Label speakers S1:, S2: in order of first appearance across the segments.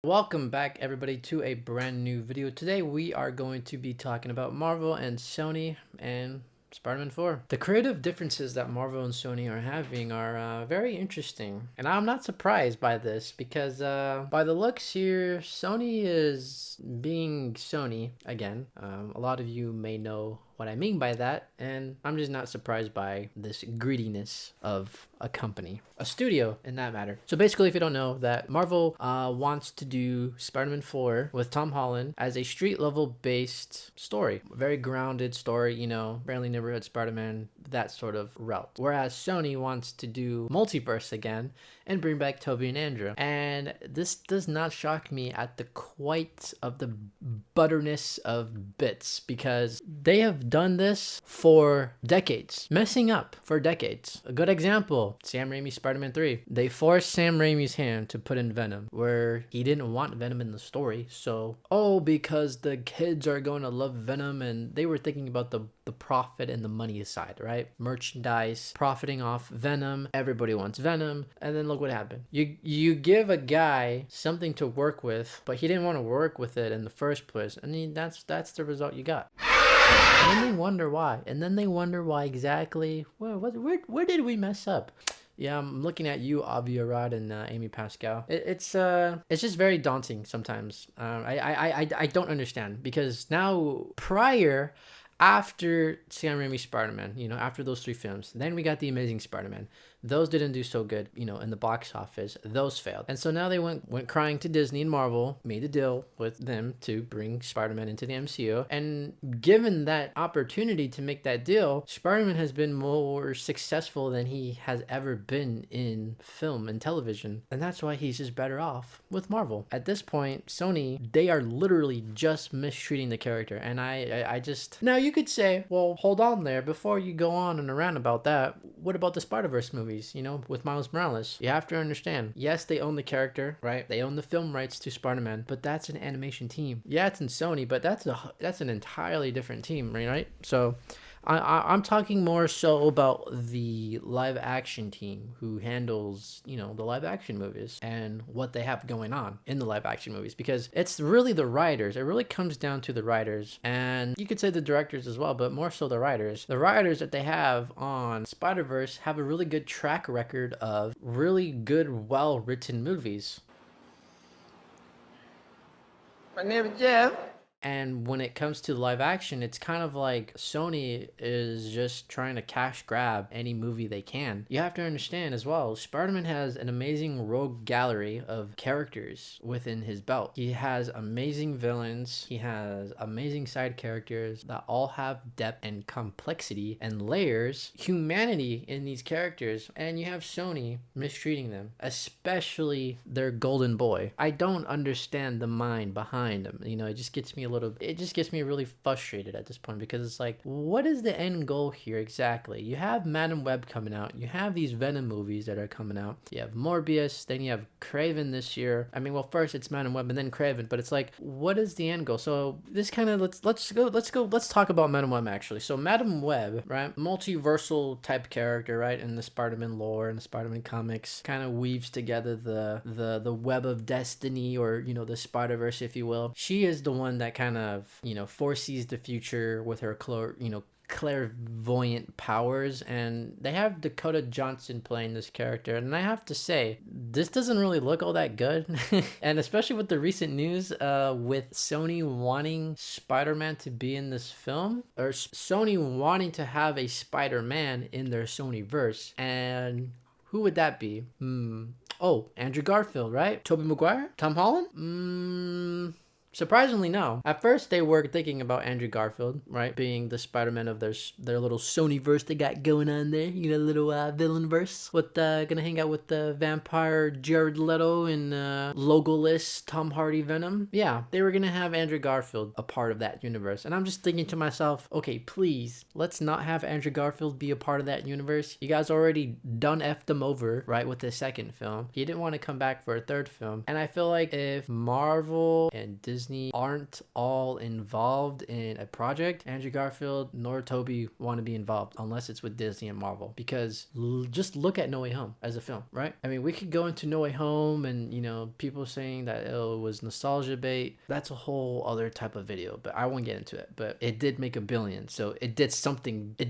S1: Welcome back everybody to a brand new video. Today we are going to be talking about Marvel and Sony and Spider-Man 4. The creative differences that Marvel and Sony are having are very interesting. And I'm not surprised by this because by the looks here, Sony is being Sony again. A lot of you may know what I mean by that, and I'm just not surprised by this greediness of a company, a studio in that matter. So basically, if you don't know, that Marvel wants to do Spider-Man 4 with Tom Holland as a street level based story, a very grounded story, you know, friendly neighborhood Spider-Man, that sort of route. Whereas Sony wants to do multiverse again and bring back Tobey and Andrew. And this does not shock me at the quite of the butterness of bits, because they have done this for decades, messing up for decades. A good example, Sam Raimi's Spider-Man 3. They forced Sam Raimi's hand to put in Venom where he didn't want Venom in the story. So, because the kids are going to love Venom, and they were thinking about the profit and the money side, right? Merchandise, profiting off Venom. Everybody wants Venom. And then look what happened. You give a guy something to work with, but he didn't want to work with it in the first place. I mean, that's the result you got. And then they wonder why. And then they wonder why exactly. Well, where did we mess up? Yeah, I'm looking at you, Avi Arad and Amy Pascal. It's just very daunting sometimes. I don't understand, because now after Sam Raimi's Spider-Man, you know, after those 3 films, then we got The Amazing Spider-Man. Those didn't do so good, you know, in the box office. Those failed. And so now they went crying to Disney and Marvel, made a deal with them to bring Spider-Man into the MCU. And given that opportunity to make that deal, Spider-Man has been more successful than he has ever been in film and television. And that's why he's just better off with Marvel. At this point, Sony, they are literally just mistreating the character. And I just... Now you could say, well, hold on there. Before you go on and around about that, what about the Spider-Verse movies, you know, with Miles Morales? You have to understand, yes, they own the character, right? They own the film rights to Spider-Man, but that's an animation team. Yeah, it's in Sony, but that's an entirely different team, right? So I'm talking more so about the live action team who handles, you know, the live action movies and what they have going on in the live action movies, because it's really the writers. It really comes down to the writers, and you could say the directors as well, but more so the writers. The writers that they have on Spider-Verse have a really good track record of really good, well-written movies. My name is Jeff. And when it comes to live action, it's kind of like Sony is just trying to cash grab any movie they can. You have to understand as well, Spider-Man has an amazing rogue gallery of characters within his belt. He has amazing villains. He has amazing side characters that all have depth and complexity and layers, humanity in these characters. And you have Sony mistreating them, especially their golden boy. I don't understand the mind behind him. You know, it just gets me really frustrated at this point, because it's like, what is the end goal here exactly? You have Madam Web coming out, you have these Venom movies that are coming out, you have Morbius, then you have Craven this year. I mean, well, first it's Madam Web and then Craven, but it's like, what is the end goal? So this kind of let's talk about Madam Web actually. So Madam Web, right, multiversal type character, right, in the Spider-Man lore and the Spider-Man comics, kind of weaves together the web of destiny, or, you know, the Spider-Verse, if you will. She is the one that kind of, you know, foresees the future with her clairvoyant powers, and they have Dakota Johnson playing this character, and I have to say, this doesn't really look all that good. And especially with the recent news with Sony wanting Spider-Man to be in this film, or Sony wanting to have a Spider-Man in their Sony-verse. And who would that be? Andrew Garfield, right? Tobey Maguire? Tom Holland? Surprisingly, no. At first, they were thinking about Andrew Garfield, right, being the Spider-Man of their little Sony-verse they got going on there. You know, little villain-verse. With gonna hang out with the vampire Jared Leto and logoless Tom Hardy Venom. Yeah, they were gonna have Andrew Garfield a part of that universe. And I'm just thinking to myself, okay, please, let's not have Andrew Garfield be a part of that universe. You guys already done effed him over, right, with the second film. He didn't want to come back for a third film. And I feel like if Marvel and Disney Disney aren't all involved in a project, Andrew Garfield nor Tobey want to be involved unless it's with Disney and Marvel. Because just look at No Way Home as a film, right? I mean, we could go into No Way Home and, you know, people saying that it was nostalgia bait. That's a whole other type of video, but I won't get into it. But it did make $1 billion, so it did something good.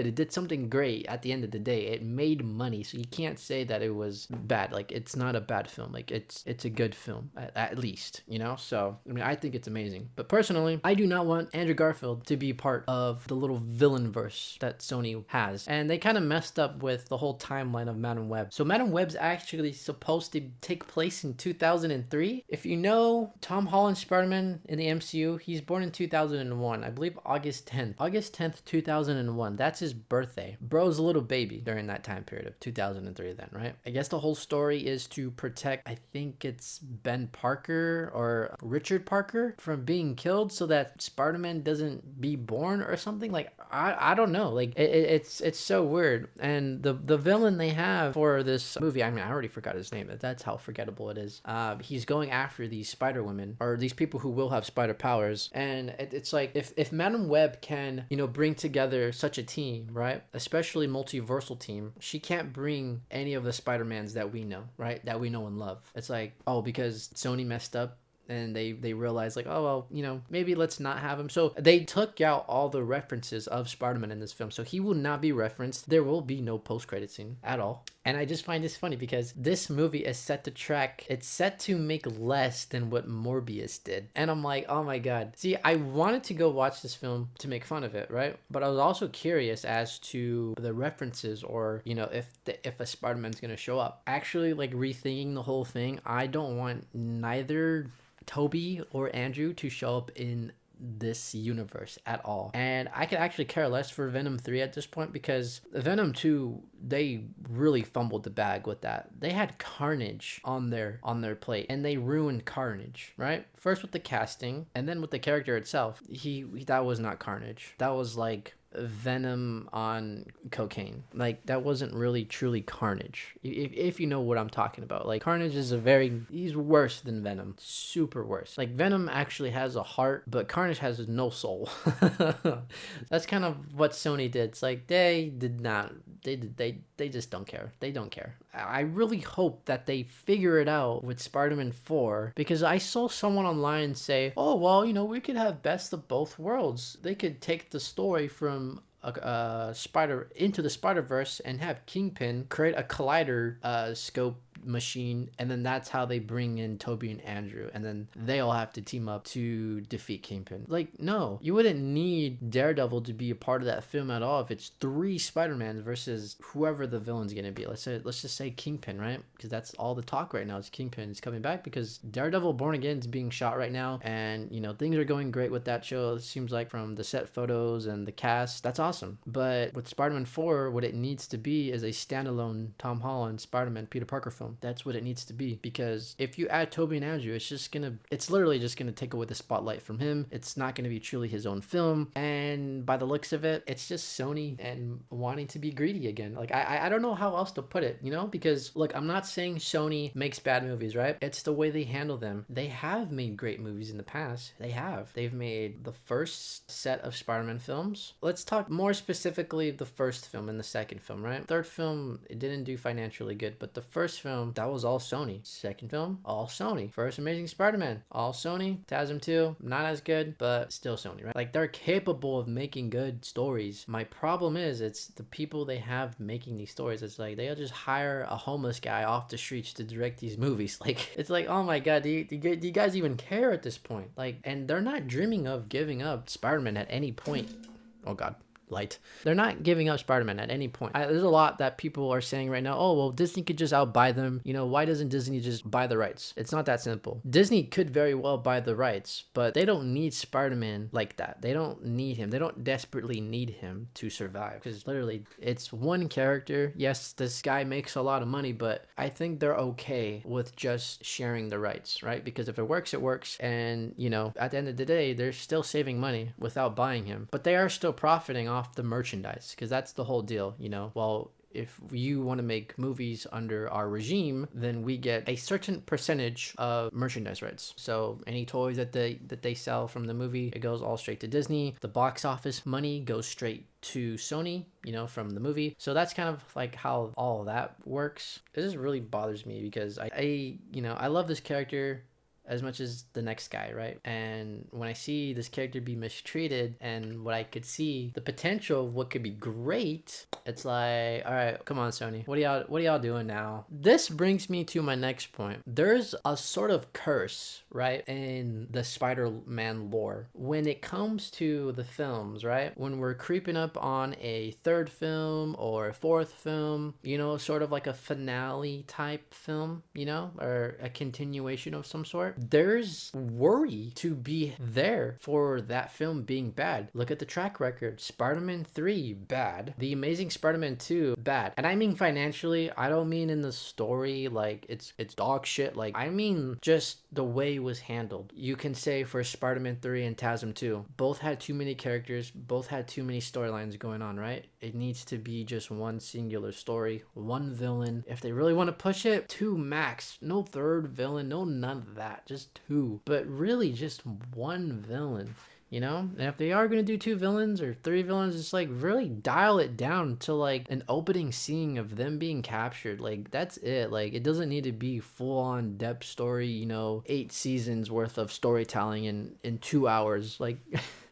S1: It did something great at the end of the day. It made money, so you can't say that it was bad. Like, it's not a bad film. Like, it's a good film at least, you know. So I mean, I think it's amazing. But personally, I do not want Andrew Garfield to be part of the little villain verse that Sony has, and they kind of messed up with the whole timeline of Madam Web. So Madam Web's actually supposed to take place in 2003. If you know Tom Holland's Spider-Man in the MCU, he's born in 2001. I believe August 10th, 2001. That's his birthday. Bro's a little baby during that time period of 2003 then, right? I guess the whole story is to protect, I think it's Ben Parker or Richard Parker from being killed so that Spider-Man doesn't be born or something. Like, I don't know. Like, it's so weird. And the villain they have for this movie, I mean, I already forgot his name. That's how forgettable it is. He's going after these Spider Women, or these people who will have spider powers. And it's like, if Madam Web can, you know, bring together such a team, right? Especially multiversal team, she can't bring any of the Spider-Mans that we know, right? That we know and love. It's like, oh, because Sony messed up, and they realized, like, oh, well, you know, maybe let's not have him. So they took out all the references of Spider-Man in this film. So he will not be referenced. There will be no post-credit scene at all. And I just find this funny because this movie is set to make less than what Morbius did. And I'm like, oh my God. See, I wanted to go watch this film to make fun of it, right? But I was also curious as to the references, or, you know, if a Spider-Man's gonna show up. Actually, like, rethinking the whole thing, I don't want neither Tobey or Andrew to show up in this universe at all. And I could actually care less for Venom 3 at this point, because Venom 2, they really fumbled the bag with that. They had Carnage on their plate, and they ruined Carnage, right? First with the casting, and then with the character itself. That was not Carnage. That was like Venom on cocaine. Like, that wasn't really truly Carnage, if you know what I'm talking about. Like, Carnage is he's worse than Venom, super worse. Like, Venom actually has a heart, but Carnage has no soul. That's kind of what Sony did. It's like, they just don't care. They don't care. I really hope that they figure it out with Spider-Man 4, because I saw someone online say, oh, well, you know, we could have best of both worlds. They could take the story from into the Spider-Verse and have Kingpin create a collider scope machine, and then that's how they bring in Tobey and Andrew, and then they all have to team up to defeat Kingpin. Like, no, you wouldn't need Daredevil to be a part of that film at all if it's 3 Spider-Mans versus whoever the villain's gonna be. Let's just say Kingpin, right? Because that's all the talk right now is Kingpin is coming back, because Daredevil Born Again is being shot right now, and, you know, things are going great with that show. It seems like, from the set photos and the cast, that's awesome. But with Spider-Man 4, what it needs to be is a standalone Tom Holland Spider-Man Peter Parker film. That's what it needs to be, because if you add Tobey and Andrew, it's literally just gonna take away the spotlight from him. It's not gonna be truly his own film, and by the looks of it, it's just Sony and wanting to be greedy again. Like, I don't know how else to put it, you know, because, look, I'm not saying Sony makes bad movies, right? It's the way they handle them. They have made great movies in the past. They've made the first set of Spider-Man films. Let's talk more specifically the first film and the second film, right? Third film, it didn't do financially good, but the first film, that was all Sony. Second film, all Sony. First Amazing Spider-Man, all Sony. TASM 2, not as good, but still Sony, right? Like, they're capable of making good stories. My problem is, it's the people they have making these stories. It's like, they'll just hire a homeless guy off the streets to direct these movies. Like, it's like, oh my God, do you guys even care at this point? Like, and they're not dreaming of giving up Spider-Man at any point. Oh God. Light. They're not giving up Spider-Man at any point. There's a lot that people are saying right now, oh, well, Disney could just outbuy them. You know, why doesn't Disney just buy the rights? It's not that simple. Disney could very well buy the rights, but they don't need Spider-Man like that. They don't need him. They don't desperately need him to survive, because literally it's one character. Yes, this guy makes a lot of money, but I think they're okay with just sharing the rights, right? Because if it works, it works. And, you know, at the end of the day, they're still saving money without buying him, but they are still profiting off the merchandise, because that's the whole deal, you know. Well, if you want to make movies under our regime, then we get a certain percentage of merchandise rights. So any toys that they sell from the movie, it goes all straight to Disney. The box office money goes straight to Sony, you know, from the movie. So that's kind of like how all of that works. It just really bothers me because I you know, I love this character as much as the next guy, right? And when I see this character be mistreated and what I could see the potential of what could be great, it's like, all right, come on, Sony, what are y'all doing now? This brings me to my next point. There's a sort of curse, right, in the Spider-Man lore when it comes to the films, right? When we're creeping up on a third film or a fourth film, you know, sort of like a finale type film, you know, or a continuation of some sort, there's worry to be there for that film being bad. Look at the track record. Spider-Man 3, bad. The Amazing Spider-Man 2, bad. And I mean financially, I don't mean in the story like it's dog shit. Like, I mean just the way it was handled. You can say for Spider-Man 3 and TASM 2, both had too many characters, both had too many storylines going on, right? It needs to be just one singular story, one villain. If they really want to push it, 2 max. No third villain, no none of that. Just 2. But really just one villain. You know, and if they are going to do 2 villains or 3 villains, it's like really dial it down to like an opening scene of them being captured. Like, that's it. Like, it doesn't need to be full on depth story, you know, 8 seasons worth of storytelling in 2 hours. Like,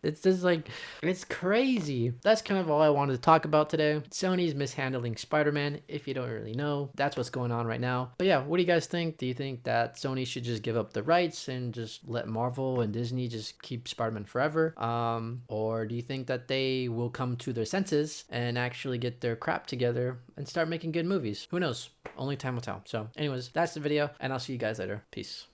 S1: it's just like, it's crazy. That's kind of all I wanted to talk about today. Sony's mishandling Spider-Man. If you don't really know, that's what's going on right now. But yeah, what do you guys think? Do you think that Sony should just give up the rights and just let Marvel and Disney just keep Spider-Man forever? Or do you think that they will come to their senses and actually get their crap together and start making good movies? Who knows? Only time will tell. So anyways, that's the video, and I'll see you guys later. Peace.